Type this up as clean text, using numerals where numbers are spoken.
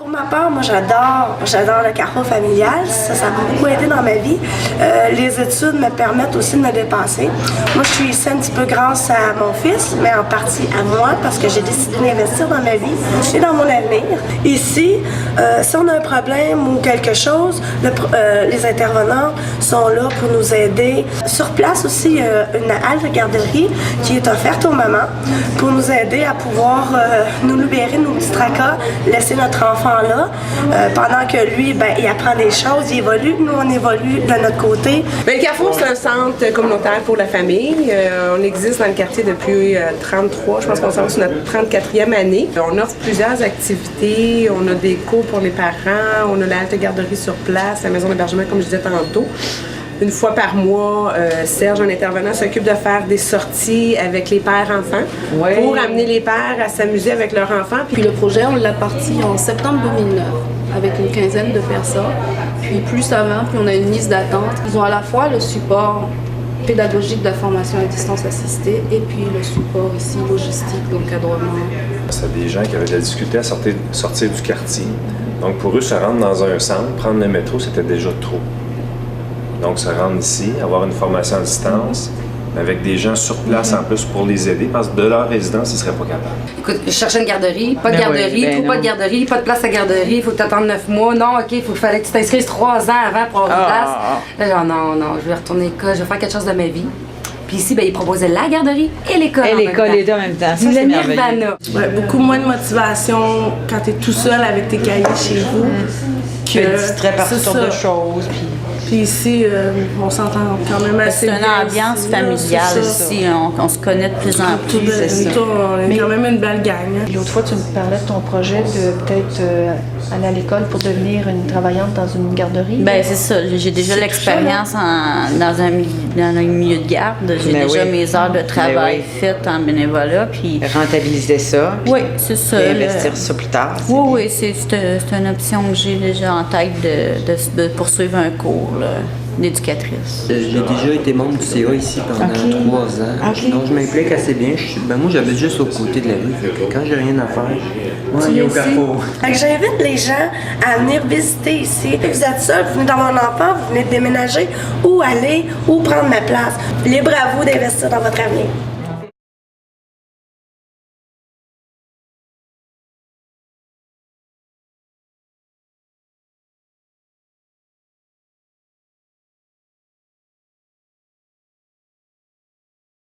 Pour ma part, moi j'adore le carrefour familial, ça m'a beaucoup aidé dans ma vie. Les études me permettent aussi de me dépasser. Moi je suis ici un petit peu grâce à mon fils, mais en partie à moi parce que j'ai décidé d'investir dans ma vie et dans mon avenir. Ici, si on a un problème ou quelque chose, les intervenants sont là pour nous aider. Sur place aussi, il y a une halte garderie qui est offerte aux mamans pour nous aider à pouvoir nous libérer de nos petits tracas, laisser notre enfant là, pendant que lui, il apprend des choses, il évolue, nous on évolue de notre côté. Bien, le Carrefour, c'est un centre communautaire pour la famille. On existe dans le quartier depuis 33, je pense qu'on s'en va sur notre 34e année. On offre plusieurs activités, on a des cours pour les parents, on a la halte garderie sur place, la maison d'hébergement comme je disais tantôt. Une fois par mois, Serge, un intervenant, s'occupe de faire des sorties avec les pères-enfants pour amener les pères à s'amuser avec leurs enfants. Puis le projet, on l'a parti en septembre 2009 avec une quinzaine de personnes. Puis plus ça va, plus on a une liste d'attente. Ils ont à la fois le support pédagogique de la formation à distance assistée et puis le support ici logistique, l'encadrement. C'est des gens qui avaient de la difficulté à sortir du quartier. Donc pour eux, se rendre dans un centre, prendre le métro, c'était déjà trop. Donc, se rendre ici, avoir une formation à distance, avec des gens sur place en plus pour les aider, parce que de leur résidence, ils ne seraient pas capables. Écoute, je cherchais une garderie, pas de garderie, pas de garderie, pas de place à garderie, il faut que tu attendes 9 mois. Non, OK, il fallait que tu t'inscrives 3 ans avant pour avoir une place. Là, genre, non, je vais retourner à l'école, je vais faire quelque chose de ma vie. Puis ici, ils proposaient la garderie et l'école. Et l'école et deux en même temps. Ça, c'est Nirvana. Ouais, beaucoup moins de motivation quand tu es tout seul avec tes cahiers chez vous. Tu es distrait par toutes sortes de choses. Puis ici, on s'entend quand même assez bien. C'est une ambiance familiale ici. On se connaît de plus en plus. On est quand même une belle gang. L'autre fois, tu me parlais de ton projet de peut-être aller à l'école pour devenir une travaillante dans une garderie. Bien, c'est ça. J'ai déjà l'expérience dans un milieu de garde. J'ai déjà mes heures de travail faites en bénévolat. Puis rentabiliser ça. Oui, c'est ça. Et investir ça plus tard. Oui, c'est une option que j'ai déjà en tête de poursuivre un cours d'éducatrice. J'ai déjà été membre du CA ici pendant 3 ans. Donc je m'implique assez bien. Moi j'habite juste au côté de la rue. Quand j'ai rien à faire, moi il y a au Carrefour. J'invite les gens à venir visiter ici. Vous êtes seul, vous venez d'avoir un enfant, vous venez de déménager, ou aller, ou prendre ma place. Libre à vous d'investir dans votre avenir.